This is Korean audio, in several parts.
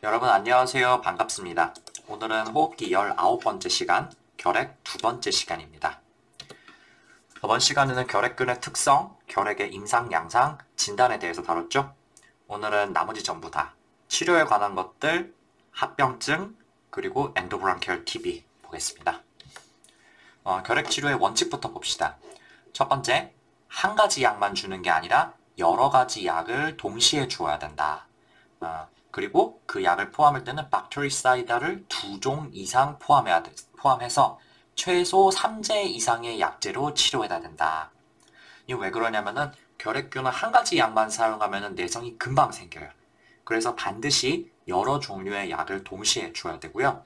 여러분 안녕하세요. 반갑습니다. 오늘은 호흡기 19번째 시간, 결핵 두 번째 시간입니다. 저번 시간에는 결핵균의 특성, 결핵의 임상, 양상, 진단에 대해서 다뤘죠? 오늘은 나머지 전부 다 치료에 관한 것들, 합병증, 그리고 엔도브랑키얼 TB 보겠습니다. 결핵 치료의 원칙부터 봅시다. 첫 번째, 한 가지 약만 주는 게 아니라 여러 가지 약을 동시에 주어야 된다. 그리고 그 약을 포함할 때는 박테리사이다를 2종 이상 포함해서 최소 3제 이상의 약제로 치료해야 된다. 이게 왜 그러냐면은 결핵균은 한 가지 약만 사용하면 내성이 금방 생겨요. 그래서 반드시 여러 종류의 약을 동시에 줘야 되고요.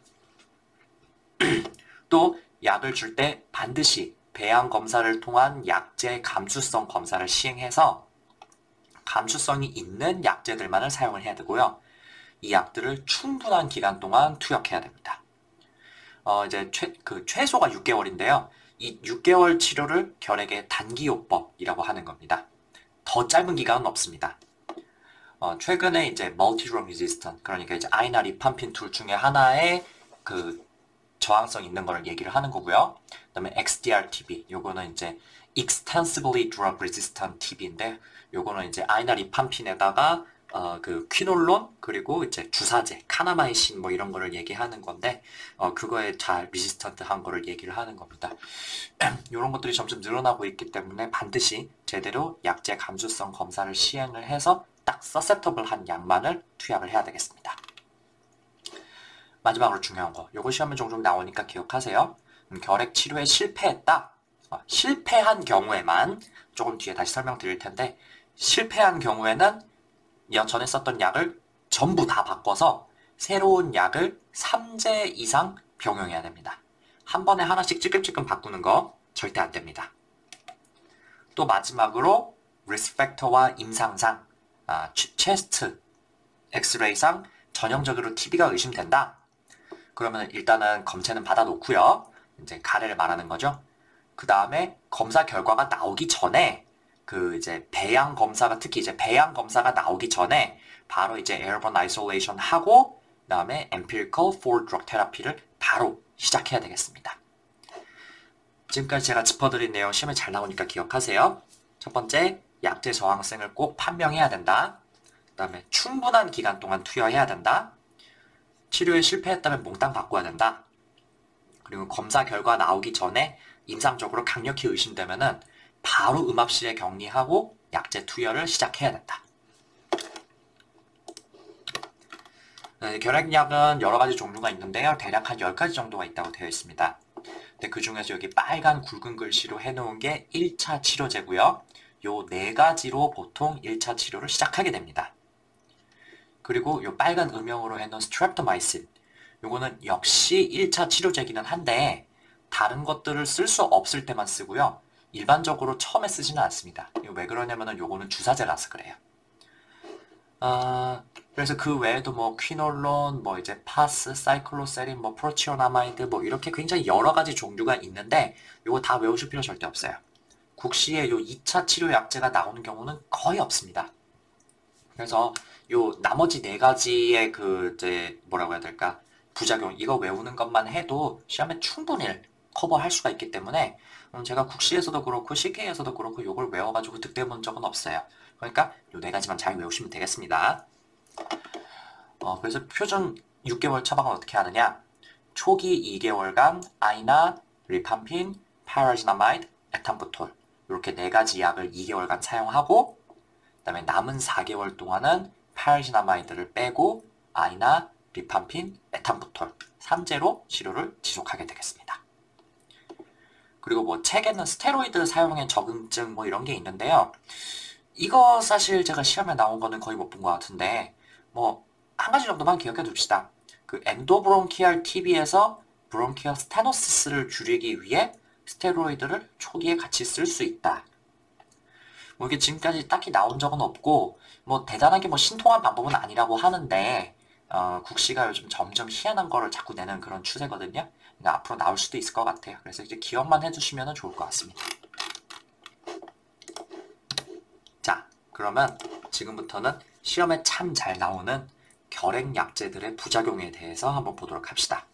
또 약을 줄 때 반드시 배양 검사를 통한 약제 감수성 검사를 시행해서 감수성이 있는 약제들만을 사용을 해야 되고요. 이 약들을 충분한 기간 동안 투약해야 됩니다. 이제 최소가 6개월인데요. 이 6개월 치료를 결핵의 단기요법이라고 하는 겁니다. 더 짧은 기간은 없습니다. 최근에 이제 multi-drug resistant, 그러니까 이제 I나 리팜핀 둘 중에 하나의 그 저항성 있는 걸 얘기를 하는 거고요. 그다음에 XDR-TB, 요거는 이제 extensively drug resistant TB인데, 요거는 이제 I나 리팜핀에다가 그 퀴놀론 그리고 이제 주사제 카나마이신 뭐 이런 거를 얘기하는 건데 그거에 잘 리지스턴트한 거를 얘기를 하는 겁니다. 이런 것들이 점점 늘어나고 있기 때문에 반드시 제대로 약제 감수성 검사를 시행을 해서 딱 서셉터블한 약만을 투약을 해야 되겠습니다. 마지막으로 중요한 거, 요거 시험에 종종 나오니까 기억하세요. 결핵 치료에 실패했다. 실패한 경우에만 조금 뒤에 다시 설명드릴 텐데, 실패한 경우에는 전에 썼던 약을 전부 다 바꿔서 새로운 약을 3제 이상 병용해야 됩니다. 한 번에 하나씩 찔끔찔끔 바꾸는 거 절대 안 됩니다. 또 마지막으로 리스크 팩터와 임상상, 체스트 엑스레이상 전형적으로 TB가 의심된다. 그러면 일단은 검체는 받아놓고요. 이제 가래를 말하는 거죠. 그 다음에 검사 결과가 나오기 전에 이제 배양 검사가, 특히 이제 배양 검사가 나오기 전에 바로 이제 에어본 아이솔레이션 하고 그다음에 empirical for drug therapy를 바로 시작해야 되겠습니다. 지금까지 제가 짚어드린 내용 시험에 잘 나오니까 기억하세요. 첫 번째, 약제 저항성을 꼭 판명해야 된다. 그다음에 충분한 기간 동안 투여해야 된다. 치료에 실패했다면 몽땅 바꿔야 된다. 그리고 검사 결과 나오기 전에 임상적으로 강력히 의심되면은 바로 음압실에 격리하고 약제 투여를 시작해야 된다. 결핵약은 여러 가지 종류가 있는데요. 대략 한 10가지 정도가 있다고 되어 있습니다. 근데 그 중에서 여기 빨간 굵은 글씨로 해놓은 게 1차 치료제고요. 요 4가지로 보통 1차 치료를 시작하게 됩니다. 그리고 요 빨간 음영으로 해놓은 스트랩토마이신, 요거는 역시 1차 치료제기는 한데 다른 것들을 쓸 수 없을 때만 쓰고요. 일반적으로 처음에 쓰지는 않습니다. 왜 그러냐면은 요거는 주사제라서 그래요. 그래서 그 외에도 뭐 퀴놀론, 뭐 이제 파스, 사이클로세린, 뭐 프로치오나마이드, 뭐 이렇게 굉장히 여러 가지 종류가 있는데 요거 다 외우실 필요 절대 없어요. 국시에 요 2차 치료 약제가 나오는 경우는 거의 없습니다. 그래서 요 나머지 4가지의 이제 뭐라고 해야 될까, 부작용, 이거 외우는 것만 해도 시험에 충분히 커버할 수가 있기 때문에 제가 국시에서도 그렇고 CK에서도 그렇고 요걸 외워가지고 득대 본 적은 없어요. 그러니까 요 4가지만 잘 외우시면 되겠습니다. 그래서 표준 6개월 처방은 어떻게 하느냐, 초기 2개월간 아이나, 리팜핀, 파라지나마이드, 에탄부톨 이렇게 4가지 약을 2개월간 사용하고, 그 다음에 남은 4개월 동안은 파라지나마이드를 빼고 아이나, 리팜핀, 에탄부톨 3제로 치료를 지속하게 되겠습니다. 그리고 뭐 책에는 스테로이드 사용에 적응증 뭐 이런 게 있는데요. 이거 사실 제가 시험에 나온 거는 거의 못 본 것 같은데 뭐 한 가지 정도만 기억해 둡시다. 그 엔도브론키얼 TB에서 브론키얼 스테노시스를 줄이기 위해 스테로이드를 초기에 같이 쓸 수 있다. 뭐 이게 지금까지 딱히 나온 적은 없고 뭐 대단하게 뭐 신통한 방법은 아니라고 하는데 국시가 요즘 점점 희한한 거를 자꾸 내는 그런 추세거든요. 그러니까 앞으로 나올 수도 있을 것 같아요. 그래서 이제 기억만 해주시면 좋을 것 같습니다. 자, 그러면 지금부터는 시험에 참 잘 나오는 결핵약제들의 부작용에 대해서 한번 보도록 합시다.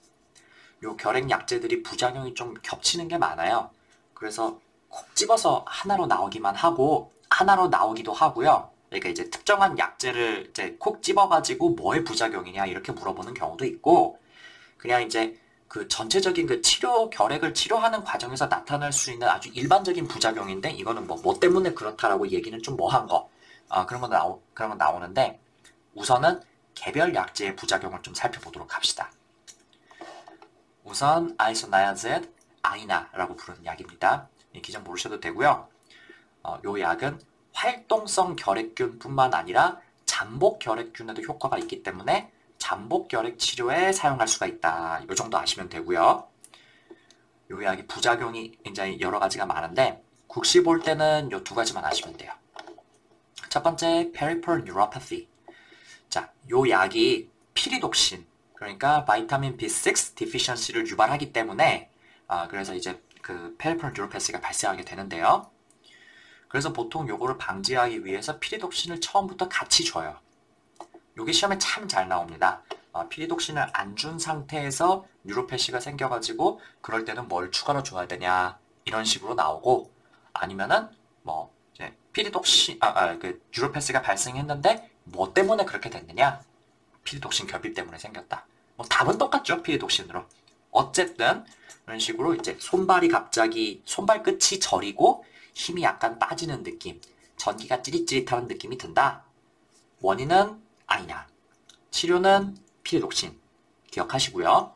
요 결핵약제들이 부작용이 좀 겹치는 게 많아요. 그래서 콕 집어서 하나로 나오기만 하고 하나로 나오기도 하고요. 그러니까 이제 특정한 약제를 이제 콕 집어가지고 뭐의 부작용이냐 이렇게 물어보는 경우도 있고, 그냥 이제 그 전체적인 그 결핵을 치료하는 과정에서 나타날 수 있는 아주 일반적인 부작용인데, 이거는 뭐 때문에 그렇다라고 얘기는 좀 뭐한 거, 그런 건 나오는데, 우선은 개별 약제의 부작용을 좀 살펴보도록 합시다. 우선 아이소나야제 아이나라고 부르는 약입니다. 이 기전 모르셔도 되고요. 요 약은 활동성 결핵균뿐만 아니라 잠복 결핵균에도 효과가 있기 때문에 잠복 결핵 치료에 사용할 수가 있다. 이 정도 아시면 되고요. 요 약이 부작용이 굉장히 여러 가지가 많은데, 국시 볼 때는 요 두 가지만 아시면 돼요. 첫 번째, peripheral neuropathy. 자, 요 약이 피리독신, 그러니까 바이타민 B6 deficiency를 유발하기 때문에 그래서 이제 그 peripheral neuropathy가 발생하게 되는데요. 그래서 보통 요거를 방지하기 위해서 피리독신을 처음부터 같이 줘요. 요게 시험에 참 잘 나옵니다. 피리독신을 안 준 상태에서 뉴로패시가 생겨가지고 그럴 때는 뭘 추가로 줘야 되냐 이런 식으로 나오고, 아니면은 뭐 이제 피리독신 그 뉴로패시가 발생했는데 뭐 때문에 그렇게 됐느냐, 피리독신 결핍 때문에 생겼다. 뭐 답은 똑같죠, 피리독신으로. 어쨌든 이런 식으로 이제 손발 끝이 저리고 힘이 약간 빠지는 느낌, 전기가 찌릿찌릿하는 느낌이 든다. 원인은 아이나, 치료는 피리독신. 기억하시고요.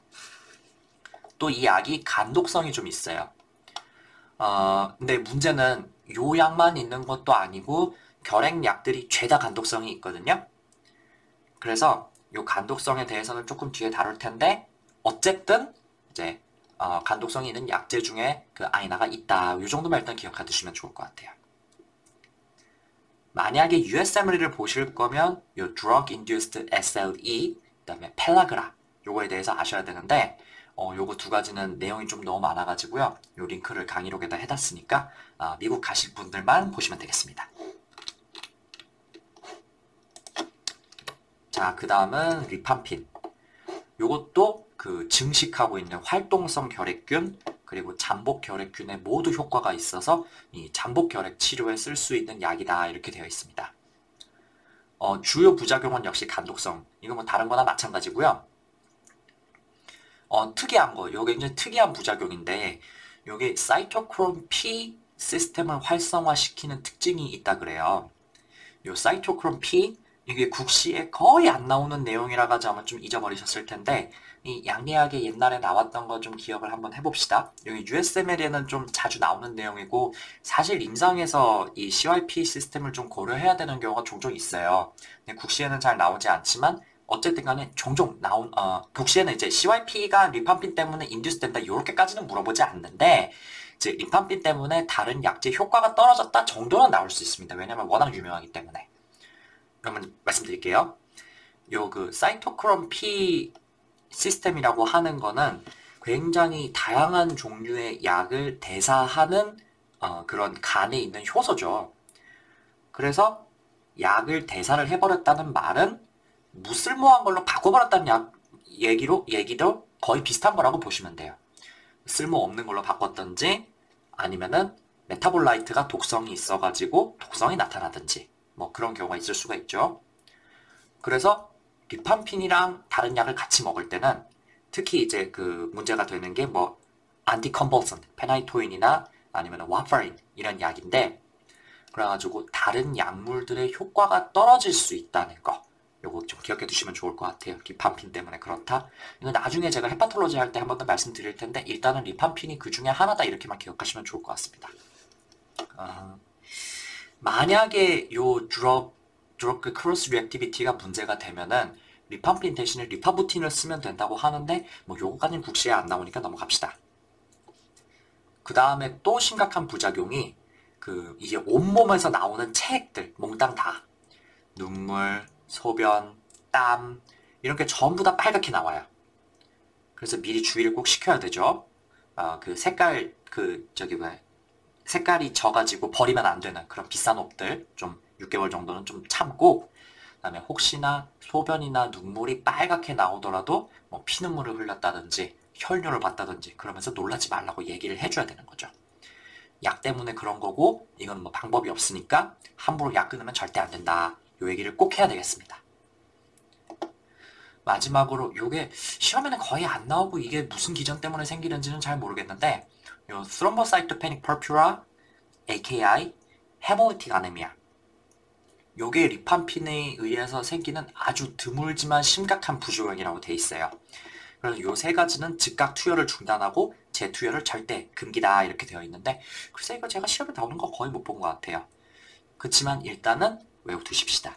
또 이 약이 간독성이 좀 있어요. 근데 문제는 요 약만 있는 것도 아니고 결핵약들이 죄다 간독성이 있거든요. 그래서 요 간독성에 대해서는 조금 뒤에 다룰 텐데, 어쨌든 이제 간독성이 있는 약제 중에 그 아이나가 있다. 요 정도만 일단 기억해 두시면 좋을 것 같아요. 만약에 USMLE를 보실 거면 요 Drug Induced SLE, 그다음에 펠라그라, 요거에 대해서 아셔야 되는데, 요거 두 가지는 내용이 좀 너무 많아가지고요. 요 링크를 강의록에다 해놨으니까 미국 가실 분들만 보시면 되겠습니다. 자, 그 다음은 리팜핀. 요것도 그 증식하고 있는 활동성 결핵균 그리고 잠복 결핵균에 모두 효과가 있어서 이 잠복 결핵 치료에 쓸 수 있는 약이다, 이렇게 되어 있습니다. 주요 부작용은 역시 간독성. 이거 뭐 다른 거나 마찬가지고요. 특이한 거, 요게 이제 특이한 부작용인데, 요게 사이토크롬 P 시스템을 활성화시키는 특징이 있다 그래요. 요 사이토크롬 P, 이게 국시에 거의 안 나오는 내용이라 가지고 아마 좀 잊어버리셨을 텐데, 이 양리학에 옛날에 나왔던 거 좀 기억을 한번 해봅시다. 여기 USML에는 좀 자주 나오는 내용이고, 사실 임상에서 이 CYP 시스템을 좀 고려해야 되는 경우가 종종 있어요. 근데 국시에는 잘 나오지 않지만, 어쨌든 간에 종종 국시에는 이제 CYP가 리팜핀 때문에 인듀스 된다, 요렇게까지는 물어보지 않는데, 즉 리팜핀 때문에 다른 약제 효과가 떨어졌다 정도는 나올 수 있습니다. 왜냐면 워낙 유명하기 때문에. 그러면 말씀드릴게요. 요 그 사이토크롬 P 시스템이라고 하는 거는 굉장히 다양한 종류의 약을 대사하는 그런 간에 있는 효소죠. 그래서 약을 대사를 해버렸다는 말은 무쓸모한 걸로 바꿔버렸다는 얘기도 거의 비슷한 거라고 보시면 돼요. 쓸모없는 걸로 바꿨든지, 아니면은 메타볼라이트가 독성이 있어가지고 독성이 나타나든지, 뭐 그런 경우가 있을 수가 있죠. 그래서 리팜핀이랑 다른 약을 같이 먹을 때는 특히 이제 그 문제가 되는 게 뭐 안티컨버선, 페나이토인이나 아니면 와파린 이런 약인데, 그래가지고 다른 약물들의 효과가 떨어질 수 있다는 거, 요거 좀 기억해 두시면 좋을 것 같아요. 리팜핀 때문에 그렇다. 이거 나중에 제가 헤파톨로지 할 때 한 번 더 말씀드릴 텐데, 일단은 리팜핀이 그 중에 하나다, 이렇게만 기억하시면 좋을 것 같습니다. 만약에 요 드러그 크로스 리액티비티가 문제가 되면은 리팜핀 대신에 리파부틴을 쓰면 된다고 하는데, 뭐 요거까지는 국시에 안 나오니까 넘어갑시다. 그 다음에 또 심각한 부작용이 이제 온몸에서 나오는 체액들 몽땅 다, 눈물, 소변, 땀, 이런 게 전부 다 빨갛게 나와요. 그래서 미리 주의를 꼭 시켜야 되죠. 색깔이 져가지고 버리면 안 되는 그런 비싼 옷들 좀 6개월 정도는 좀 참고, 그다음에 혹시나 소변이나 눈물이 빨갛게 나오더라도 뭐 피눈물을 흘렸다든지 혈뇨를 봤다든지 그러면서 놀라지 말라고 얘기를 해줘야 되는 거죠. 약 때문에 그런 거고 이건 뭐 방법이 없으니까 함부로 약 끊으면 절대 안 된다. 요 얘기를 꼭 해야 되겠습니다. 마지막으로 요게 시험에는 거의 안 나오고 이게 무슨 기전 때문에 생기는지는 잘 모르겠는데 요 thrombocytopenic purpura AKI hemolytic anemia 요게 리팜핀에 의해서 생기는 아주 드물지만 심각한 부조형이라고 돼 있어요. 그래서 요 세 가지는 즉각 투여를 중단하고 재투여를 절대 금기다 이렇게 되어 있는데 글쎄 이거 제가 시험에 나오는 거 거의 못 본 것 같아요. 그렇지만 일단은 외워두십시다.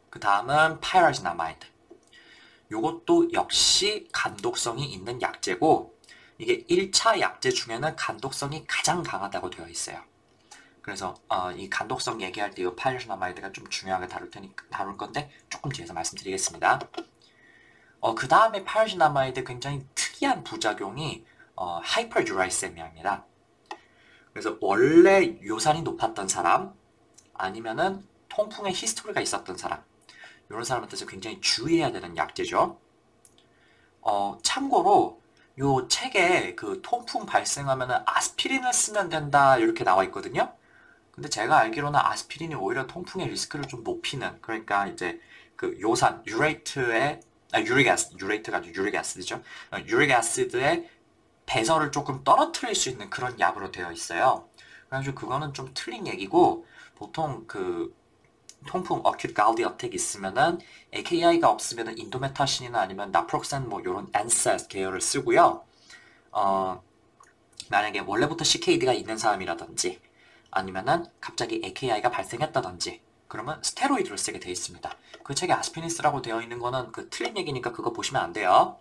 그 다음은 파이라지나마이드. 요것도 역시 간독성이 있는 약제고 이게 1차 약제 중에는 간독성이 가장 강하다고 되어 있어요. 그래서 이 간독성 얘기할 때 이 파이라지나마이드가 좀 중요하게 다룰 건데 조금 뒤에서 말씀드리겠습니다. 그 다음에 파이라지나마이드 굉장히 특이한 부작용이 하이퍼유라이세미아입니다. 그래서 원래 요산이 높았던 사람 아니면은 통풍의 히스토리가 있었던 사람 이런 사람한테서 굉장히 주의해야 되는 약제죠. 참고로 요 책에 그 통풍 발생하면은 아스피린을 쓰면 된다 이렇게 나와 있거든요. 근데 제가 알기로는 아스피린이 오히려 통풍의 리스크를 좀 높이는 그러니까 이제 그 요산 유레이트의 유레이트가 아니고 유릭 애시드죠. 유릭 애시드의 배설을 조금 떨어뜨릴 수 있는 그런 약으로 되어 있어요. 그래가지고 그거는 좀 틀린 얘기고 보통 그 통풍 어큐트 가우디 어택 있으면은 AKI가 없으면은 인도메타신이나 아니면 나프록산 뭐 요런 NSAID 계열을 쓰고요. 만약에 원래부터 CKD가 있는 사람이라든지 아니면은 갑자기 AKI가 발생했다든지 그러면 스테로이드를 쓰게 되어 있습니다. 그 책에 아스피린 쓰라고 되어 있는 거는 그 틀린 얘기니까 그거 보시면 안 돼요.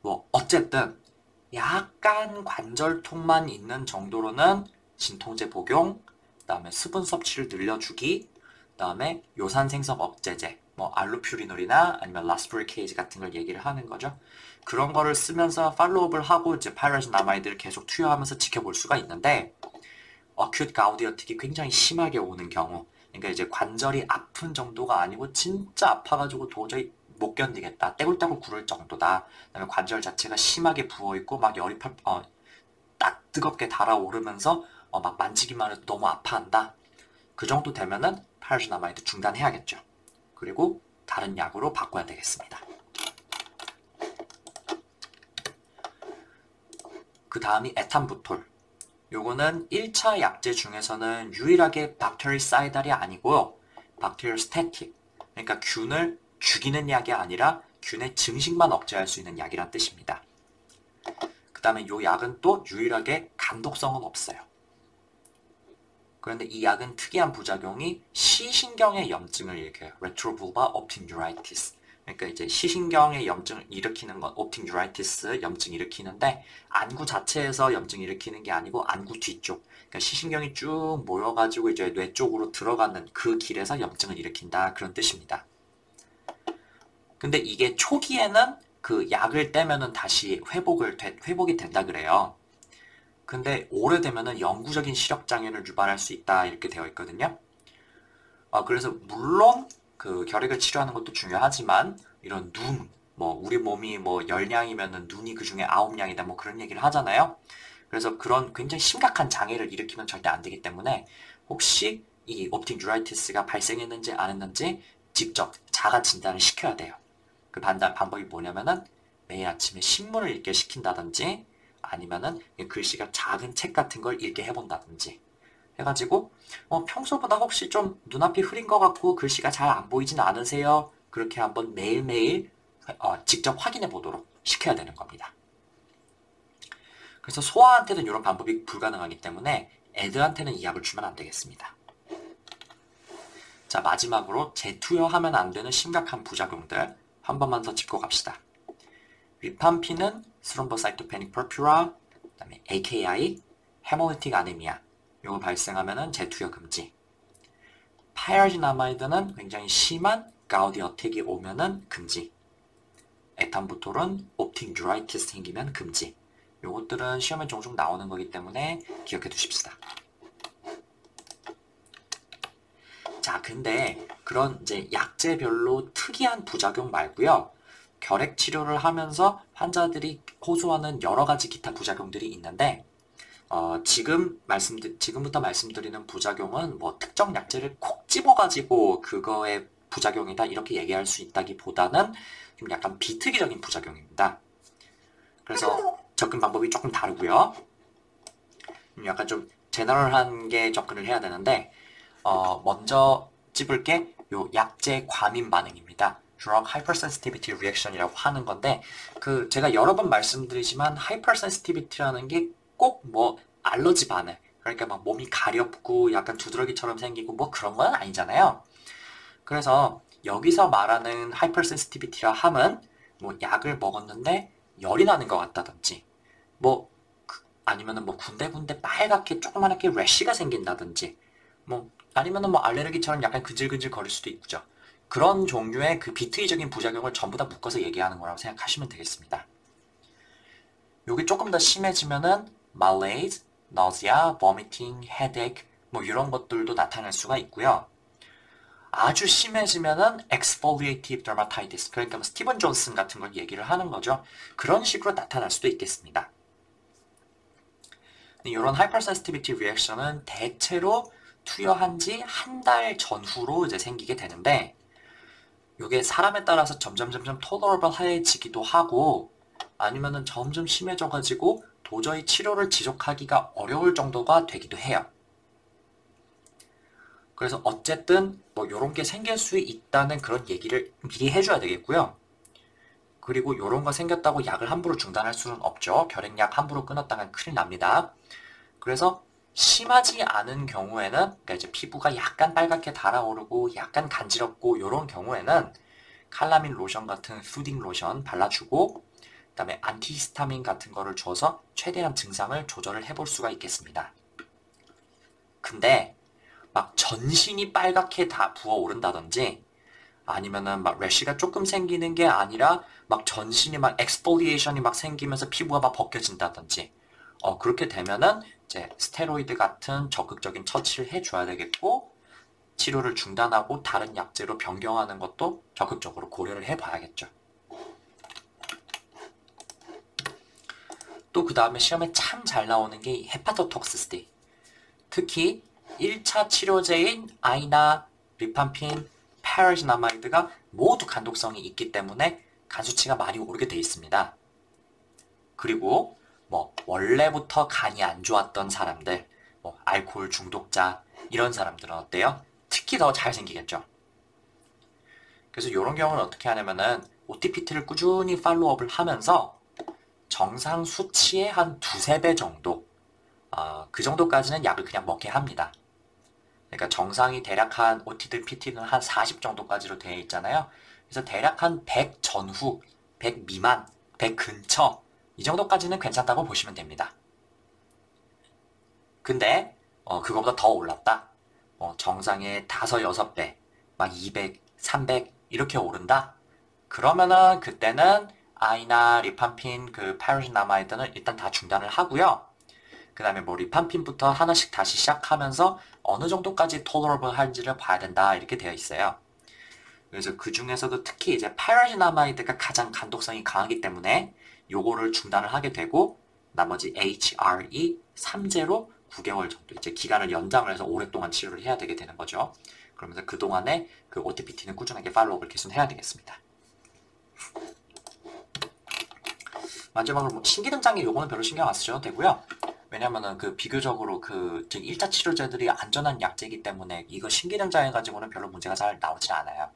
뭐 어쨌든 약간 관절통만 있는 정도로는 진통제 복용, 그다음에 수분 섭취를 늘려주기, 그다음에 요산 생성 억제제, 뭐 알로퓨리놀이나 아니면 라스브리케이지 같은 걸 얘기를 하는 거죠. 그런 거를 쓰면서 팔로우업을 하고 이제 파이라지나마이드를 계속 투여하면서 지켜볼 수가 있는데 어큐트 가우디어틱이 굉장히 심하게 오는 경우 그러니까 이제 관절이 아픈 정도가 아니고 진짜 아파가지고 도저히 못 견디겠다. 떼굴떼굴 구를 정도다. 그다음에 관절 자체가 심하게 부어있고 막 열이 딱 뜨겁게 달아오르면서 막 만지기만 해도 너무 아파한다. 그 정도 되면은 파이라지나마이드 중단해야겠죠. 그리고 다른 약으로 바꿔야 되겠습니다. 그 다음이 에탄부톨. 요거는 1차 약제 중에서는 유일하게 박테리사이달이 아니고요. 박테리스태틱. 그러니까 균을 죽이는 약이 아니라 균의 증식만 억제할 수 있는 약이란 뜻입니다. 그 다음에 요 약은 또 유일하게 간독성은 없어요. 그런데 이 약은 특이한 부작용이 시신경의 염증을 일으켜요. Retrobulbar optic neuritis. 그러니까 이제 시신경의 염증을 일으키는 건 optic neuritis 염증 일으키는데 안구 자체에서 염증 일으키는 게 아니고 안구 뒤쪽. 그러니까 시신경이 쭉 모여가지고 이제 뇌 쪽으로 들어가는 그 길에서 염증을 일으킨다 그런 뜻입니다. 근데 이게 초기에는 그 약을 떼면은 다시 회복이 된다 그래요. 근데 오래되면은 영구적인 시력장애를 유발할 수 있다 이렇게 되어 있거든요. 그래서 물론 그 결핵을 치료하는 것도 중요하지만 이런 눈, 뭐 우리 몸이 뭐 10냥이면은 눈이 그 중에 9냥이다 뭐 그런 얘기를 하잖아요. 그래서 그런 굉장히 심각한 장애를 일으키면 절대 안 되기 때문에 혹시 이 옵틱 뉴라이티스가 발생했는지 안 했는지 직접 자가 진단을 시켜야 돼요. 그 방법이 뭐냐면은 매일 아침에 신문을 읽게 시킨다든지 아니면은 글씨가 작은 책 같은 걸 읽게 해본다든지 해가지고 평소보다 혹시 좀 눈앞이 흐린 것 같고 글씨가 잘 안 보이진 않으세요? 그렇게 한번 매일매일 직접 확인해 보도록 시켜야 되는 겁니다. 그래서 소아한테는 이런 방법이 불가능하기 때문에 애들한테는 이 약을 주면 안 되겠습니다. 자, 마지막으로 재투여하면 안 되는 심각한 부작용들 한 번만 더 짚고 갑시다. 리팜핀은 thrombocytopenic purpura, 그다음에 AKI, hemolytic anemia 이거 발생하면은 재투여 금지. 파이라지나마이드는 굉장히 심한 가우디 어택이 오면은 금지. 에탄부톨은 옵틱 뉴라이티스 생기면 금지. 요것들은 시험에 종종 나오는 거기 때문에 기억해 두십시다. 자, 근데 그런 이제 약제별로 특이한 부작용 말고요. 결핵 치료를 하면서 환자들이 호소하는 여러 가지 기타 부작용들이 있는데, 지금부터 말씀드리는 부작용은 뭐 특정 약제를 콕 집어가지고 그거의 부작용이다 이렇게 얘기할 수 있다기보다는 좀 약간 비특이적인 부작용입니다. 그래서 접근 방법이 조금 다르고요. 약간 좀 제너럴한 게 접근을 해야 되는데, 먼저 찝을 게 요 약제 과민 반응입니다. Drug Hypersensitivity Reaction이라고 하는 건데, 제가 여러 번 말씀드리지만 Hypersensitivity라는 게 꼭 뭐 알러지 반응, 그러니까 막 몸이 가렵고 약간 두드러기처럼 생기고 뭐 그런 건 아니잖아요. 그래서 여기서 말하는 Hypersensitivity라 함은 뭐 약을 먹었는데 열이 나는 것 같다든지, 뭐 아니면은 뭐 군데군데 빨갛게 조그맣게 래쉬가 생긴다든지, 뭐 아니면은 뭐 알레르기처럼 약간 근질근질 거릴 수도 있죠. 그런 종류의 그 비특이적인 부작용을 전부 다 묶어서 얘기하는 거라고 생각하시면 되겠습니다. 요게 조금 더 심해지면은 malaise, nausea, vomiting, headache 뭐 이런 것들도 나타날 수가 있고요. 아주 심해지면은 exfoliative dermatitis, 그러니까 뭐 스티븐 존슨 같은 걸 얘기를 하는 거죠. 그런 식으로 나타날 수도 있겠습니다. 이런 hypersensitivity reaction은 대체로 투여한 지 한 달 전후로 이제 생기게 되는데, 이게 사람에 따라서 점점 tolerable해지기도 하고, 아니면은 점점 심해져가지고 도저히 치료를 지속하기가 어려울 정도가 되기도 해요. 그래서 어쨌든 뭐 이런 게 생길 수 있다는 그런 얘기를 미리 해줘야 되겠고요. 그리고 이런 거 생겼다고 약을 함부로 중단할 수는 없죠. 결핵약 함부로 끊었다간 큰일 납니다. 그래서 심하지 않은 경우에는, 그러니까 이제 피부가 약간 빨갛게 달아오르고 약간 간지럽고 이런 경우에는 칼라민 로션 같은 수딩 로션 발라주고, 그다음에 안티히스타민 같은 거를 줘서 최대한 증상을 조절을 해볼 수가 있겠습니다. 근데 막 전신이 빨갛게 다 부어오른다든지, 아니면은 막 래쉬가 조금 생기는 게 아니라 막 전신이 막 엑스폴리에이션이 막 생기면서 피부가 막 벗겨진다든지, 그렇게 되면은 이제 스테로이드 같은 적극적인 처치를 해줘야 되겠고, 치료를 중단하고 다른 약제로 변경하는 것도 적극적으로 고려를 해봐야겠죠. 또 그 다음에 시험에 참 잘 나오는 게 헤파토톡시시티. 특히 1차 치료제인 아이나, 리판핀, 파라시나마이드가 모두 간독성이 있기 때문에 간 수치가 많이 오르게 돼 있습니다. 그리고 뭐 원래부터 간이 안 좋았던 사람들, 뭐 알코올 중독자 이런 사람들은 어때요? 특히 더 잘 생기겠죠. 그래서 이런 경우는 어떻게 하냐면은 OTPT를 꾸준히 팔로우업을 하면서 정상 수치의 한 두세 배 정도, 그 정도까지는 약을 그냥 먹게 합니다. 그러니까 정상이 대략 한 OT든 PT는 한 40 정도까지로 되어 있잖아요. 그래서 대략 한 100 전후, 100 미만, 100 근처 이 정도까지는 괜찮다고 보시면 됩니다. 근데 그거보다 더 올랐다. 정상의 5, 6배, 막 200, 300 이렇게 오른다. 그러면은 그때는 아이나 리판핀, 파라시나마이드는 일단 다 중단을 하고요. 그 다음에 뭐 리판핀부터 하나씩 다시 시작하면서 어느 정도까지 톨러러블 할지를 봐야 된다 이렇게 되어 있어요. 그래서 그 중에서도 특히 이제 파라시나마이드가 가장 간독성이 강하기 때문에 요거를 중단을 하게 되고, 나머지 HRE 3제로 9개월 정도 이제 기간을 연장을 해서 오랫동안 치료를 해야 되게 되는 거죠. 그러면서 그동안에 그 OTPT는 꾸준하게 팔로우업을 계속 해야 되겠습니다. 마지막으로 뭐 신기등장에 요거는 별로 신경 안 쓰셔도 되고요. 왜냐면은 비교적으로 즉 1차 치료제들이 안전한 약제이기 때문에 이거 신기등장해 가지고는 별로 문제가 잘 나오진 않아요.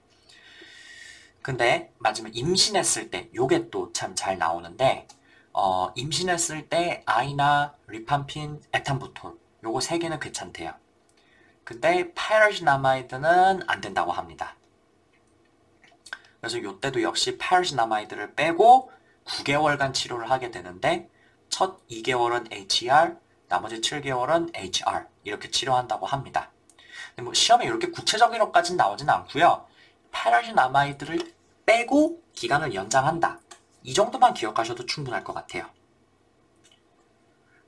근데 마지막에 임신했을 때 요게 또 참 잘 나오는데, 임신했을 때 아이나 리판핀, 에탄부톨 요거 3개는 괜찮대요. 근데 파라시나마이드는 안 된다고 합니다. 그래서 요때도 역시 파라시나마이드를 빼고 9개월간 치료를 하게 되는데, 첫 2개월은 HER, 나머지 7개월은 HR 이렇게 치료한다고 합니다. 근데 뭐 시험에 이렇게 구체적인 것까지는 나오진 않고요. 파라시나마이드를 빼고 기간을 연장한다. 이 정도만 기억하셔도 충분할 것 같아요.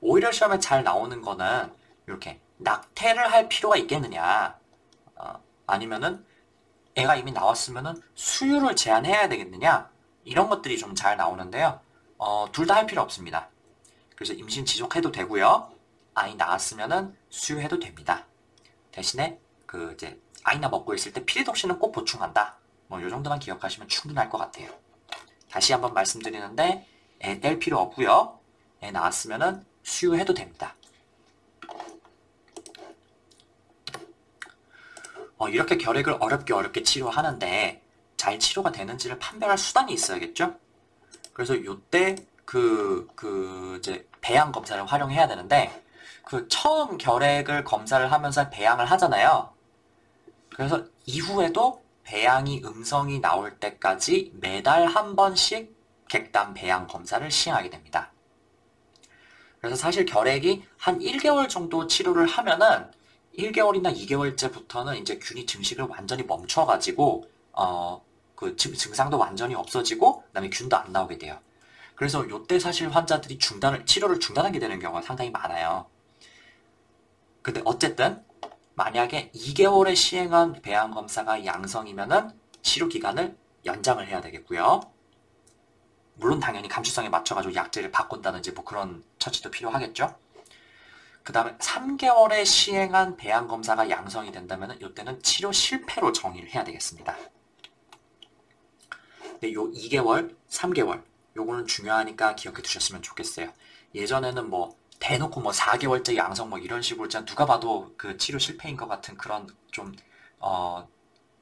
오히려 시험에 잘 나오는 거는 이렇게 낙태를 할 필요가 있겠느냐. 아니면은 애가 이미 나왔으면은 수유를 제한해야 되겠느냐? 이런 것들이 좀 잘 나오는데요. 둘 다 할 필요 없습니다. 그래서 임신 지속해도 되고요. 아이 낳았으면은 수유해도 됩니다. 대신에 그 이제 아이나 먹고 있을 때 피리독신은 꼭 보충한다. 뭐 이 정도만 기억하시면 충분할 것 같아요. 다시 한번 말씀드리는데 애 뗄 필요 없고요. 애 낳았으면은 수유해도 됩니다. 이렇게 결핵을 어렵게 치료하는데 잘 치료가 되는지를 판별할 수단이 있어야겠죠? 그래서 요때 이제 배양 검사를 활용해야 되는데 처음 결핵을 검사를 하면서 배양을 하잖아요. 그래서 이후에도 배양이 음성이 나올 때까지 매달 한 번씩 객단 배양 검사를 시행하게 됩니다. 그래서 사실 결핵이 한 1개월 정도 치료를 하면은 1개월이나 2개월째부터는 이제 균이 증식을 완전히 멈춰가지고 그 증상도 완전히 없어지고 그다음에 균도 안 나오게 돼요. 그래서 요때 사실 환자들이 치료를 중단하게 되는 경우가 상당히 많아요. 근데 어쨌든 만약에 2개월에 시행한 배양 검사가 양성이면은 치료 기간을 연장을 해야 되겠고요. 물론 당연히 감수성에 맞춰가지고 약제를 바꾼다든지 뭐 그런 처치도 필요하겠죠. 그 다음에 3개월에 시행한 배양 검사가 양성이 된다면 이때는 치료 실패로 정의를 해야 되겠습니다. 근데 요 2개월, 3개월 요거는 중요하니까 기억해 두셨으면 좋겠어요. 예전에는 뭐 대놓고 뭐 4개월째 양성 뭐 이런 식으로 진짜 누가 봐도 그 치료 실패인 것 같은 그런 좀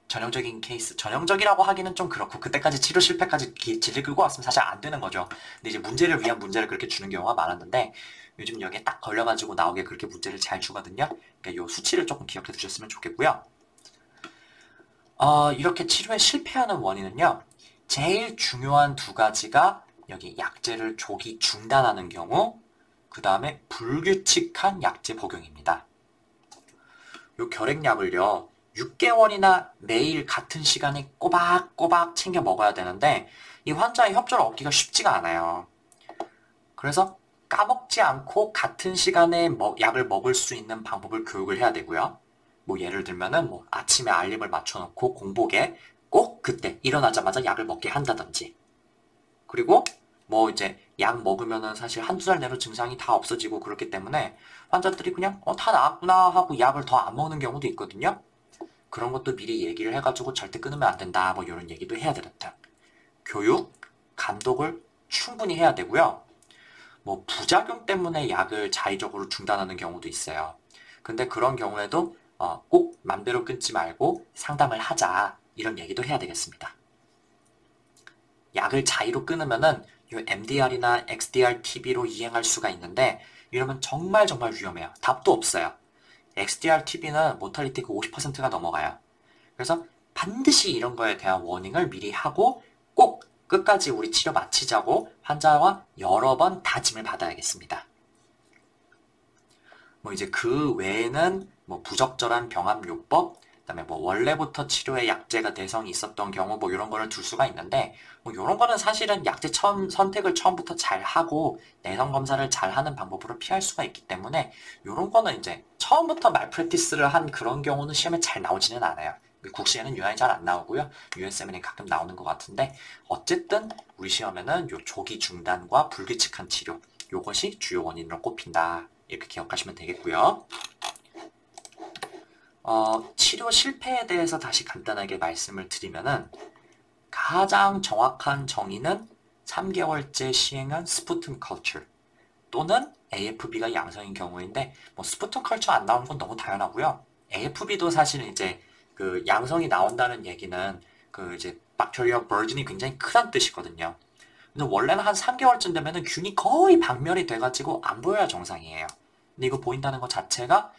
전형적인 케이스, 전형적이라고 하기는 좀 그렇고 그때까지 치료 실패까지 질질 끌고 왔으면 사실 안 되는 거죠. 근데 이제 문제를 위한 문제를 그렇게 주는 경우가 많았는데 요즘 여기에 딱 걸려가지고 나오게 그렇게 문제를 잘 주거든요. 그러니까 요 수치를 조금 기억해 두셨으면 좋겠고요. 이렇게 치료에 실패하는 원인은요. 제일 중요한 두 가지가 여기 약제를 조기 중단하는 경우, 그 다음에 불규칙한 약제 복용입니다. 요 결핵약을요. 6개월이나 매일 같은 시간에 꼬박꼬박 챙겨 먹어야 되는데 이 환자의 협조를 얻기가 쉽지가 않아요. 그래서 까먹지 않고 같은 시간에 약을 먹을 수 있는 방법을 교육을 해야 되고요. 뭐 예를 들면은 뭐 아침에 알림을 맞춰놓고 공복에 꼭 그때 일어나자마자 약을 먹게 한다든지. 그리고 뭐 이제 약 먹으면은 사실 한두 달 내로 증상이 다 없어지고 그렇기 때문에 환자들이 그냥 다 나았구나 하고 약을 더 안 먹는 경우도 있거든요. 그런 것도 미리 얘기를 해가지고 절대 끊으면 안 된다 뭐 이런 얘기도 해야 되는데 교육, 감독을 충분히 해야 되고요. 뭐 부작용 때문에 약을 자의적으로 중단하는 경우도 있어요. 근데 그런 경우에도 꼭 맘대로 끊지 말고 상담을 하자 이런 얘기도 해야 되겠습니다. 약을 자의로 끊으면은 MDR이나 XDR-TB로 이행할 수가 있는데 이러면 정말 위험해요. 답도 없어요. XDR-TB는 모탈리티가 50%가 넘어가요. 그래서 반드시 이런 거에 대한 워닝을 미리 하고 꼭 끝까지 우리 치료 마치자고 환자와 여러 번 다짐을 받아야겠습니다. 뭐 이제 그 외에는 뭐 부적절한 병합요법, 그다음에 뭐 원래부터 치료에 약제가 대성이 있었던 경우 뭐 이런 거를 둘 수가 있는데 뭐 이런 거는 사실은 약제 선택을 처음부터 잘 하고 내성 검사를 잘 하는 방법으로 피할 수가 있기 때문에 이런 거는 이제 처음부터 말프랙티스를 한 그런 경우는 시험에 잘 나오지는 않아요. 국시에는 유난히 잘 안 나오고요. USM에는 가끔 나오는 것 같은데 어쨌든 우리 시험에는 요 조기 중단과 불규칙한 치료 요것이 주요 원인으로 꼽힌다. 이렇게 기억하시면 되겠고요. 치료 실패에 대해서 다시 간단하게 말씀을 드리면은 가장 정확한 정의는 3개월째 시행한 스푸튼 컬처 또는 AFB가 양성인 경우인데 뭐 스푸튼 컬처 안 나오는 건 너무 당연하고요. AFB도 사실은 이제 그 양성이 나온다는 얘기는 그 이제 박테리아 버진이 굉장히 크다는 뜻이거든요. 근데 원래는 한 3개월쯤 되면은 균이 거의 박멸이 돼가지고 안 보여야 정상이에요. 근데 이거 보인다는 것 자체가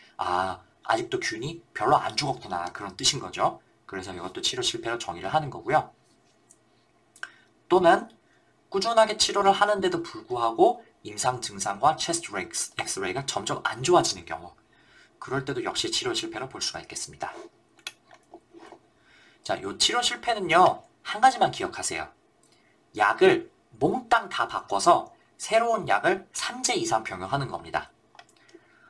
아직도 균이 별로 안 죽었구나 그런 뜻인 거죠. 그래서 이것도 치료 실패로 정의를 하는 거고요. 또는 꾸준하게 치료를 하는데도 불구하고 임상 증상과 체스트 엑스레이가 점점 안 좋아지는 경우 그럴 때도 역시 치료 실패로 볼 수가 있겠습니다. 자, 이 치료 실패는요. 한 가지만 기억하세요. 약을 몽땅 다 바꿔서 새로운 약을 3제 이상 병용하는 겁니다.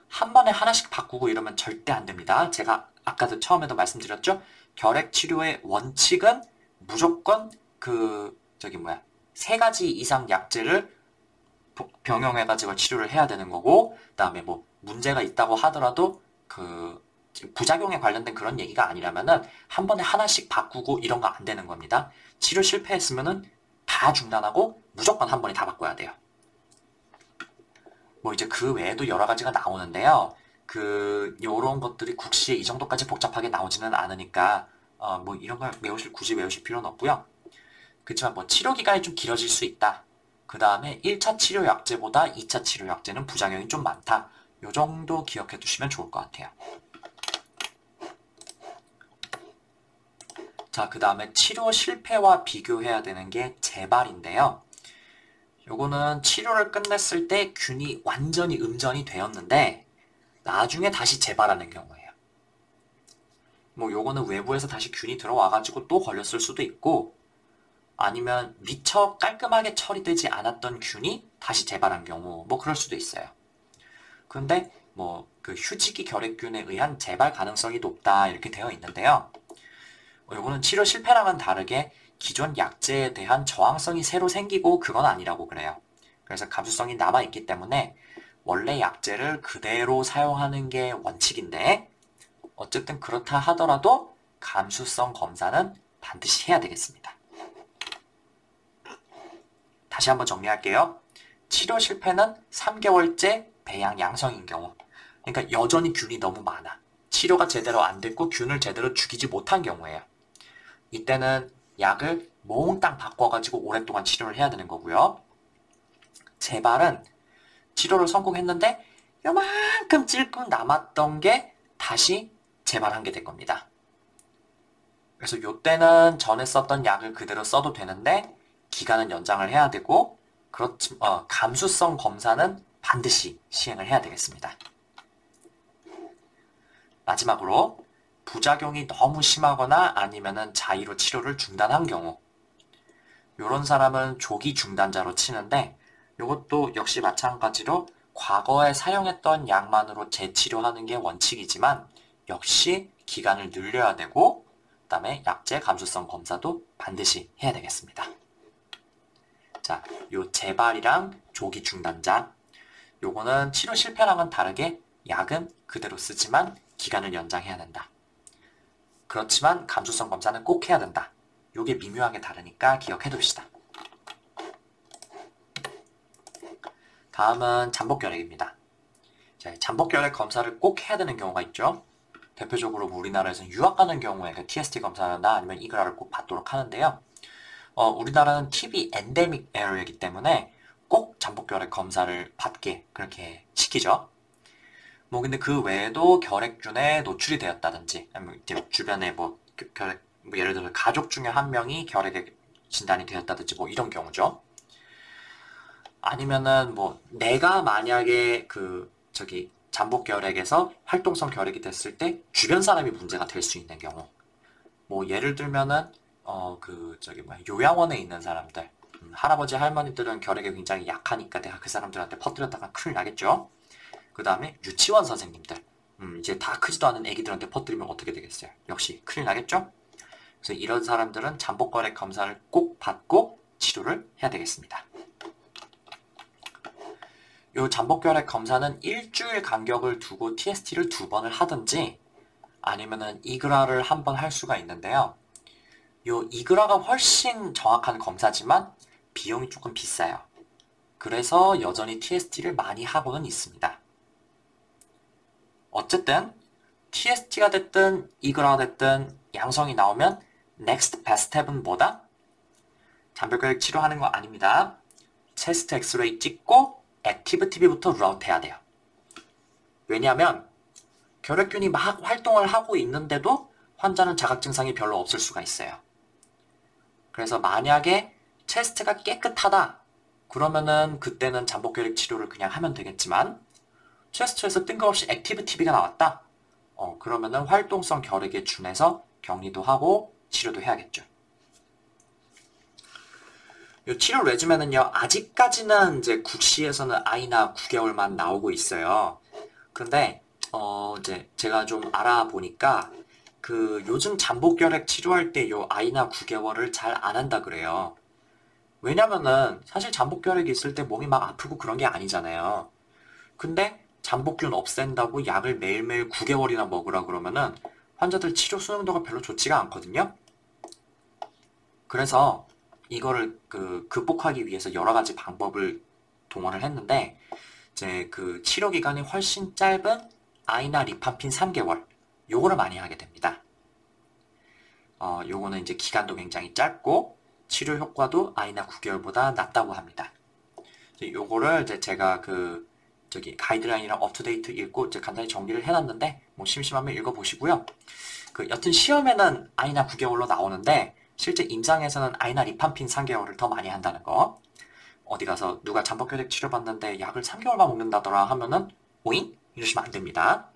한 번에 하나씩 바꾸고 이러면 절대 안 됩니다. 제가 아까도 처음에도 말씀드렸죠? 결핵 치료의 원칙은 무조건 세 가지 이상 약제를 병용해가지고 치료를 해야 되는 거고, 그 다음에 뭐 문제가 있다고 하더라도 부작용에 관련된 그런 얘기가 아니라면은 한 번에 하나씩 바꾸고 이런 거 안 되는 겁니다. 치료 실패했으면은 다 중단하고 무조건 한 번에 다 바꿔야 돼요. 뭐 이제 그 외에도 여러 가지가 나오는데요. 요런 것들이 국시에 이 정도까지 복잡하게 나오지는 않으니까, 뭐 이런 걸 굳이 외우실 필요는 없고요. 그렇지만 뭐 치료 기간이 좀 길어질 수 있다. 그 다음에 1차 치료 약제보다 2차 치료 약제는 부작용이 좀 많다. 요 정도 기억해 두시면 좋을 것 같아요. 자, 그 다음에 치료 실패와 비교해야 되는 게 재발인데요. 요거는 치료를 끝냈을 때 균이 완전히 음전이 되었는데 나중에 다시 재발하는 경우예요. 뭐 요거는 외부에서 다시 균이 들어와가지고 또 걸렸을 수도 있고, 아니면 미처 깔끔하게 처리되지 않았던 균이 다시 재발한 경우, 뭐 그럴 수도 있어요. 근데 뭐 휴지기 결핵균에 의한 재발 가능성이 높다 이렇게 되어 있는데요. 요거는 치료 실패랑은 다르게 기존 약제에 대한 저항성이 새로 생기고 그건 아니라고 그래요. 그래서 감수성이 남아있기 때문에 원래 약제를 그대로 사용하는 게 원칙인데, 어쨌든 그렇다 하더라도 감수성 검사는 반드시 해야 되겠습니다. 다시 한번 정리할게요. 치료 실패는 3개월째 배양 양성인 경우, 그러니까 여전히 균이 너무 많아. 치료가 제대로 안 됐고 균을 제대로 죽이지 못한 경우예요. 이때는 약을 몽땅 바꿔가지고 오랫동안 치료를 해야 되는 거고요. 재발은 치료를 성공했는데 요만큼 찔끔 남았던 게 다시 재발한 게 될 겁니다. 그래서 요때는 전에 썼던 약을 그대로 써도 되는데 기간은 연장을 해야 되고, 감수성 검사는 반드시 시행을 해야 되겠습니다. 마지막으로 부작용이 너무 심하거나 아니면은 자의로 치료를 중단한 경우, 이런 사람은 조기 중단자로 치는데, 이것도 역시 마찬가지로 과거에 사용했던 약만으로 재치료하는 게 원칙이지만 역시 기간을 늘려야 되고, 그 다음에 약제 감수성 검사도 반드시 해야 되겠습니다. 자, 요 재발이랑 조기 중단자, 요거는 치료 실패랑은 다르게 약은 그대로 쓰지만 기간을 연장해야 된다. 그렇지만 감수성 검사는 꼭 해야 된다. 요게 미묘하게 다르니까 기억해 둡시다. 다음은 잠복결핵입니다. 잠복결핵 검사를 꼭 해야 되는 경우가 있죠. 대표적으로 우리나라에서는 유학 가는 경우에 TST 검사나 아니면 이그라를 꼭 받도록 하는데요. 우리나라는 TB 엔데믹 에어이기 때문에 꼭 잠복결핵 검사를 받게 그렇게 시키죠. 뭐 근데 그 외에도 결핵균에 노출이 되었다든지, 아니면 이제 주변에 예를 들어 가족 중에 한 명이 결핵에 진단이 되었다든지 뭐 이런 경우죠. 아니면은 내가 만약에 잠복결핵에서 활동성 결핵이 됐을 때 주변 사람이 문제가 될 수 있는 경우, 뭐 예를 들면은 요양원에 있는 사람들, 할아버지 할머니들은 결핵에 굉장히 약하니까 내가 그 사람들한테 퍼뜨렸다가 큰일 나겠죠. 그 다음에 유치원 선생님들, 이제 다 크지도 않은 애기들한테 퍼뜨리면 어떻게 되겠어요? 역시 큰일 나겠죠. 그래서 이런 사람들은 잠복결핵 검사를 꼭 받고 치료를 해야 되겠습니다. 요 잠복결핵 검사는 일주일 간격을 두고 TST를 2번을 하든지 아니면은 이그라를 한 번 할 수가 있는데요. 요 이그라가 훨씬 정확한 검사지만 비용이 조금 비싸요. 그래서 여전히 TST를 많이 하고는 있습니다. 어쨌든 TST가 됐든 이그라가 됐든 양성이 나오면 next best step은 뭐다? 잠복결핵 치료하는 거 아닙니다. 체스트 엑스레이 찍고 액티브 TB부터 룰아웃 해야 돼요. 왜냐하면 결핵균이 막 활동을 하고 있는데도 환자는 자각 증상이 별로 없을 수가 있어요. 그래서 만약에 체스트가 깨끗하다 그러면은 그때는 잠복결핵 치료를 그냥 하면 되겠지만, 체스트에서 뜬금없이 액티브 TB가 나왔다, 그러면은 활동성 결핵에 준해서 격리도 하고 치료도 해야겠죠. 이 치료 레지멘은요, 아직까지는 이제 국시에서는 아이나 9개월만 나오고 있어요. 근데 이제 제가 좀 알아보니까 그 요즘 잠복결핵 치료할 때 요 아이나 9개월을 잘 안 한다 그래요. 왜냐면은 사실 잠복결핵이 있을 때 몸이 막 아프고 그런 게 아니잖아요. 근데 잠복균 없앤다고 약을 매일매일 9개월이나 먹으라 그러면은 환자들 치료 수능도가 별로 좋지가 않거든요. 그래서 이거를 극복하기 위해서 여러 가지 방법을 동원을 했는데 이제 그 치료 기간이 훨씬 짧은 아이나 리판핀 3개월 요거를 많이 하게 됩니다. 요거는 이제 기간도 굉장히 짧고 치료 효과도 아이나 9개월보다 낫다고 합니다. 요거를 이제 제가 저기 가이드라인이랑 업투데이트 읽고 이제 간단히 정리를 해놨는데 뭐 심심하면 읽어보시고요. 여튼 시험에는 아이나 9개월로 나오는데 실제 임상에서는 아이나 리판핀 3개월을 더 많이 한다는 거. 어디 가서 누가 잠복결핵 치료받는데 약을 3개월만 먹는다더라 하면은 오잉? 이러시면 안 됩니다.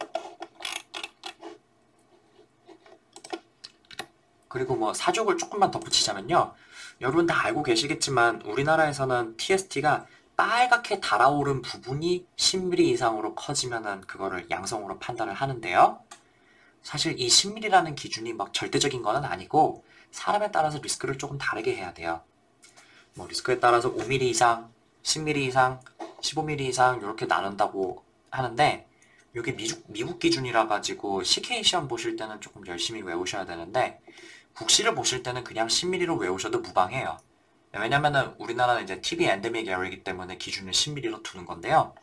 그리고 뭐 사족을 조금만 덧붙이자면요. 여러분 다 알고 계시겠지만 우리나라에서는 TST가 빨갛게 달아오른 부분이 10mm 이상으로 커지면은 그거를 양성으로 판단을 하는데요. 사실 이 10mm라는 기준이 막 절대적인 건 아니고 사람에 따라서 리스크를 조금 다르게 해야 돼요. 뭐 리스크에 따라서 5mm 이상, 10mm 이상, 15mm 이상 이렇게 나눈다고 하는데 이게 미국 기준이라 가지고 CK 시험 보실 때는 조금 열심히 외우셔야 되는데 국시를 보실 때는 그냥 10mm로 외우셔도 무방해요. 왜냐면은 우리나라는 이제 TB 엔데믹 에어이기 때문에 기준을 10mm로 두는 건데요.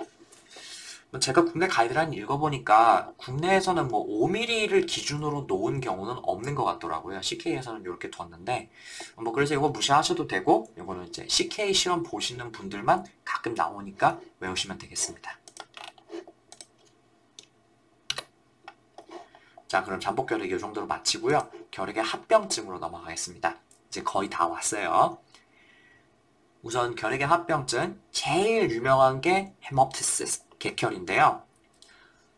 제가 국내 가이드라인 읽어보니까 국내에서는 뭐 5mm를 기준으로 놓은 경우는 없는 것 같더라고요. CK에서는 이렇게 뒀는데 뭐 그래서 이거 무시하셔도 되고 이거는 이제 CK 시험 보시는 분들만 가끔 나오니까 외우시면 되겠습니다. 자, 그럼 잠복결핵 이 정도로 마치고요. 결핵의 합병증으로 넘어가겠습니다. 이제 거의 다 왔어요. 우선 결핵의 합병증 제일 유명한 게 헤모프티시스, 객혈인데요.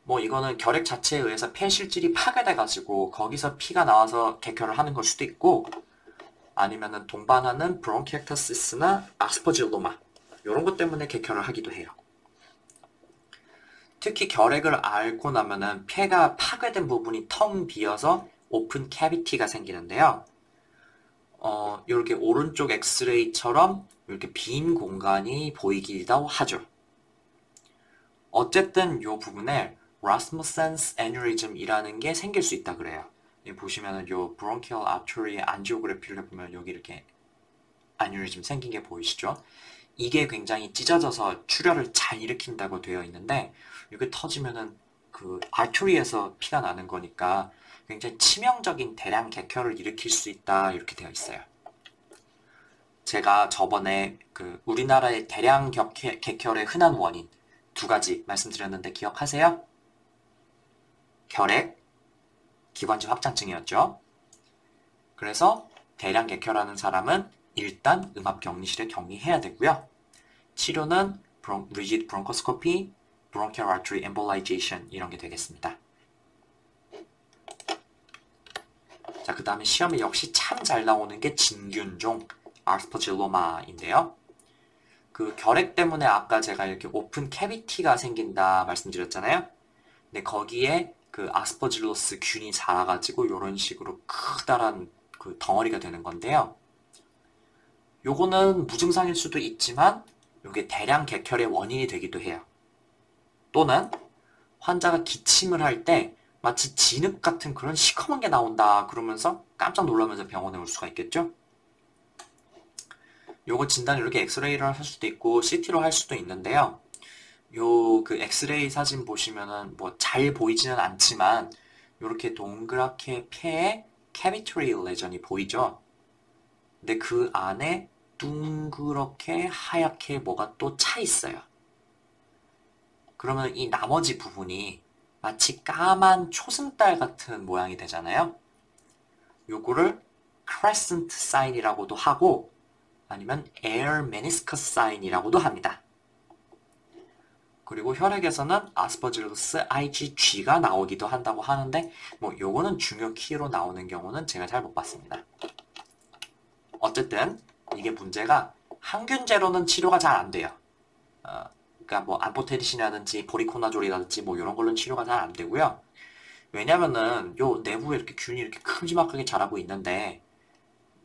뭐 이거는 결핵 자체에 의해서 폐 실질이 파괴돼가지고 거기서 피가 나와서 객혈을 하는 걸 수도 있고 아니면은 동반하는 브론키եկ타시스나 아스퍼질로마 이런 것 때문에 객혈을 하기도 해요. 특히 결핵을 앓고 나면은 폐가 파괴된 부분이 텅 비어서 오픈 캐비티가 생기는데요. 이렇게 오른쪽 엑스레이처럼 이렇게 빈 공간이 보이기도 하죠. 어쨌든 이 부분에 라스무센스 애뉴리즘이라는 게 생길 수 있다 그래요. 여기 보시면은 요 브론키얼 아토리의 안지오그래피를 해보면 여기 이렇게 애뉴리즘 생긴 게 보이시죠? 이게 굉장히 찢어져서 출혈을 잘 일으킨다고 되어 있는데 이게 터지면은 그 아토리에서 피가 나는 거니까 굉장히 치명적인 대량 객혈을 일으킬 수 있다 이렇게 되어 있어요. 제가 저번에 우리나라의 대량 객혈의 흔한 원인 2가지 말씀드렸는데 기억하세요? 결핵, 기관지 확장증이었죠. 그래서 대량 객혈하는 사람은 일단 음압격리실에 격리해야 되고요. 치료는 리지드 브론코스코피, 브론키얼 아터리 엠볼라이제이션 이런 게 되겠습니다. 자, 그 다음에 시험에 역시 참 잘 나오는 게 진균종 아스퍼질로마인데요. 결핵 때문에 아까 제가 이렇게 오픈 캐비티가 생긴다 말씀드렸잖아요. 근데 거기에 아스퍼질로스 균이 자라가지고 이런 식으로 크다란 덩어리가 되는 건데요. 요거는 무증상일 수도 있지만 요게 대량 객혈의 원인이 되기도 해요. 또는 환자가 기침을 할 때 마치 진흙 같은 그런 시커먼 게 나온다 그러면서 깜짝 놀라면서 병원에 올 수가 있겠죠? 요거 진단을 이렇게 엑스레이를 할 수도 있고 CT로 할 수도 있는데요. 엑스레이 사진 보시면은 뭐 잘 보이지는 않지만 요렇게 동그랗게 폐에 캐비터리 레전이 보이죠? 근데 그 안에 둥그렇게 하얗게 뭐가 또 차 있어요. 그러면 이 나머지 부분이 마치 까만 초승달 같은 모양이 되잖아요. 요거를 crescent sign이라고도 하고 아니면 air meniscus sign이라고도 합니다. 그리고 혈액에서는 아스퍼질러스 IgG가 나오기도 한다고 하는데 뭐 요거는 중요 키로 나오는 경우는 제가 잘 못 봤습니다. 어쨌든 이게 문제가 항균제로는 치료가 잘 안 돼요. 그러니까 뭐 암포테리신이라든지 보리코나졸이라든지 뭐 이런 걸로는 치료가 잘 안 되고요. 왜냐면은 요 내부에 이렇게 균이 이렇게 큼지막하게 자라고 있는데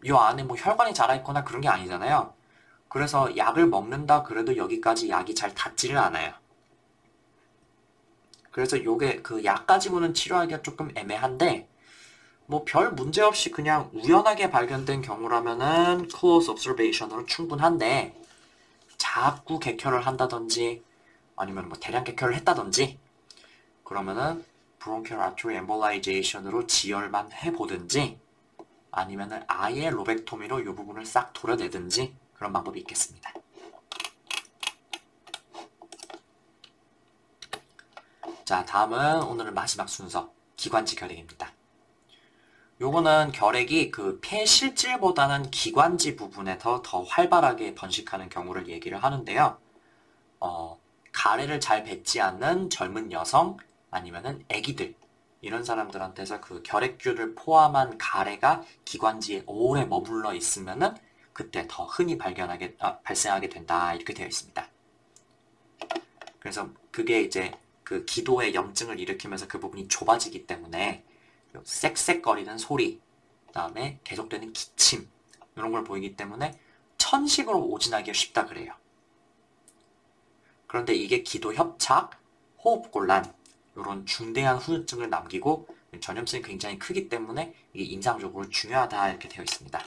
요 안에 뭐 혈관이 자라 있거나 그런 게 아니잖아요. 그래서 약을 먹는다 그래도 여기까지 약이 잘 닿지를 않아요. 그래서 요게 그 약 가지고는 치료하기가 조금 애매한데 뭐 별 문제 없이 그냥 우연하게 발견된 경우라면은 close observation으로 충분한데 자꾸 객혈을 한다든지 아니면 뭐 대량 객혈을 했다든지 그러면은 bronchial artery embolization으로 지혈만 해보든지 아니면은 아예 로벡토미로 이 부분을 싹 도려내든지 그런 방법이 있겠습니다. 자, 다음은 오늘의 마지막 순서 기관지 결핵입니다. 요거는 결핵이 그 폐 실질보다는 기관지 부분에서 더 활발하게 번식하는 경우를 얘기를 하는데요. 가래를 잘 뱉지 않는 젊은 여성 아니면은 아기들 이런 사람들한테서 그 결핵균을 포함한 가래가 기관지에 오래 머물러 있으면은 그때 더 흔히 발생하게 된다 이렇게 되어 있습니다. 그래서 그게 이제 그 기도의 염증을 일으키면서 그 부분이 좁아지기 때문에 쌕쌕거리는 소리, 그 다음에 계속되는 기침 이런 걸 보이기 때문에 천식으로 오진하기 쉽다 그래요. 그런데 이게 기도 협착, 호흡곤란 이런 중대한 후유증을 남기고 전염성이 굉장히 크기 때문에 이게 임상적으로 중요하다 이렇게 되어 있습니다.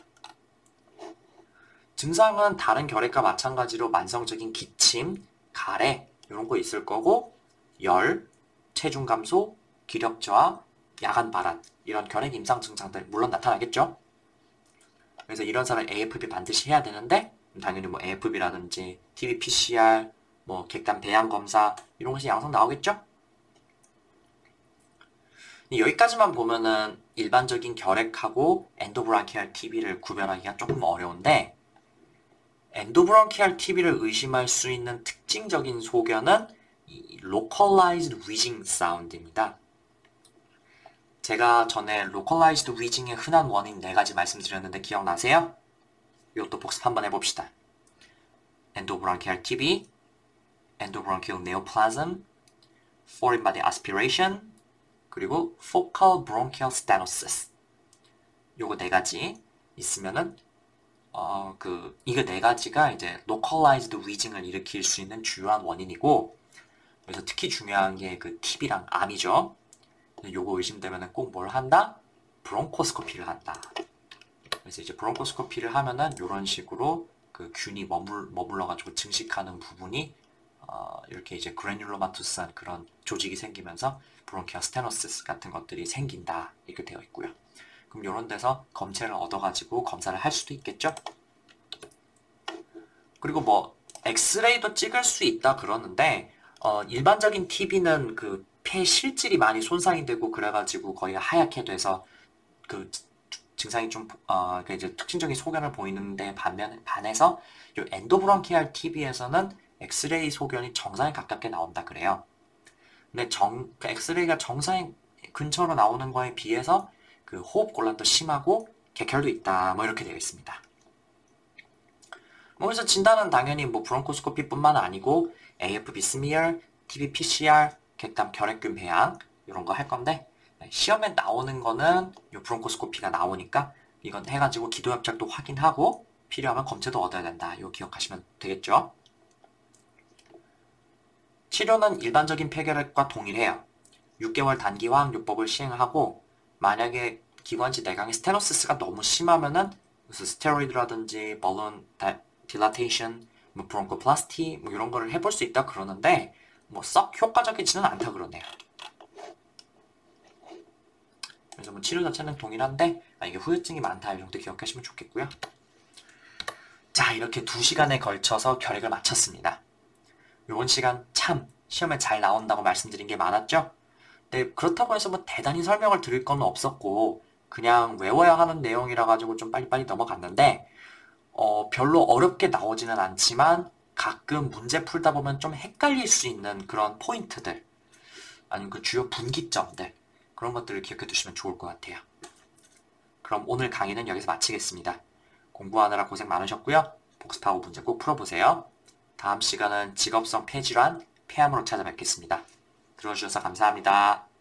증상은 다른 결핵과 마찬가지로 만성적인 기침, 가래 이런 거 있을 거고 열, 체중 감소, 기력 저하, 야간 발한 이런 결핵 임상 증상들 물론 나타나겠죠. 그래서 이런 사람 AFP 반드시 해야 되는데 당연히 뭐 AFP라든지 TB PCR, 뭐 객단 배양 검사 이런 것이 양성 나오겠죠. 여기까지만 보면은 일반적인 결핵하고 엔도브랑키알 TB를 구별하기가 조금 어려운데 엔도브랑키알 TB를 의심할 수 있는 특징적인 소견은 이 localized wheezing sound입니다. 제가 전에 localized wheezing의 흔한 원인 4가지 말씀드렸는데 기억나세요? 이것도 복습 한번 해봅시다. 엔도브랑키알 TB, endobronchial neoplasm, foreign body aspiration, 그리고 focal bronchial stenosis. 요거 4가지 있으면은 이거 4가지가 이제 localized wheezing을 일으킬 수 있는 주요한 원인이고 그래서 특히 중요한 게 그 TB랑 암이죠. 요거 의심되면은 꼭 뭘 한다? 브론코스코피를 한다. 그래서 이제 브론코스코피를 하면은 요런 식으로 그 균이 머물러가지고 증식하는 부분이 이렇게 이제 그래뉼로마투스한 그런 조직이 생기면서 브론키아 스테노시스 같은 것들이 생긴다 이렇게 되어 있고요. 그럼 이런 데서 검체를 얻어가지고 검사를 할 수도 있겠죠. 그리고 뭐 엑스레이도 찍을 수 있다 그러는데 일반적인 TB는 그 폐 실질이 많이 손상이 되고 그래가지고 거의 하얗게 돼서 그 증상이 좀 그 이제 특징적인 소견을 보이는데 반해서 요 엔도브론키알 TB에서는 엑스레이 소견이 정상에 가깝게 나온다 그래요. 근데 그 엑스레이가 정상 근처로 나오는 거에 비해서 그 호흡곤란도 심하고 객혈도 있다 뭐 이렇게 되어 있습니다. 뭐 그래서 진단은 당연히 뭐 브론코스코피뿐만 아니고 AFP 스미어, TB PCR, 객담 결핵균 배양 이런 거 할 건데 시험에 나오는 거는 요 브론코스코피가 나오니까 이건 해가지고 기도협착도 확인하고 필요하면 검체도 얻어야 된다. 이거 기억하시면 되겠죠? 치료는 일반적인 폐결핵과 동일해요. 6개월 단기 화학요법을 시행하고 만약에 기관지 내강의 스테노시스가 너무 심하면은 무슨 스테로이드라든지 벌룬 딜라테이션, 뭐 브론코플라스티 뭐 이런 거를 해볼 수 있다 그러는데 뭐 썩 효과적이지는 않다 그러네요. 그래서 뭐 치료 자체는 동일한데 이게 후유증이 많다 이 정도 기억하시면 좋겠고요. 자, 이렇게 2시간에 걸쳐서 결핵을 마쳤습니다. 이번 시간 참 시험에 잘 나온다고 말씀드린 게 많았죠? 네, 그렇다고 해서 뭐 대단히 설명을 드릴 건 없었고 그냥 외워야 하는 내용이라 가지고 좀 빨리빨리 넘어갔는데 별로 어렵게 나오지는 않지만 가끔 문제 풀다 보면 좀 헷갈릴 수 있는 그런 포인트들 아니면 그 주요 분기점들 그런 것들을 기억해 두시면 좋을 것 같아요. 그럼 오늘 강의는 여기서 마치겠습니다. 공부하느라 고생 많으셨고요. 복습하고 문제 꼭 풀어보세요. 다음 시간은 직업성 폐질환, 폐암으로 찾아뵙겠습니다. 들어주셔서 감사합니다.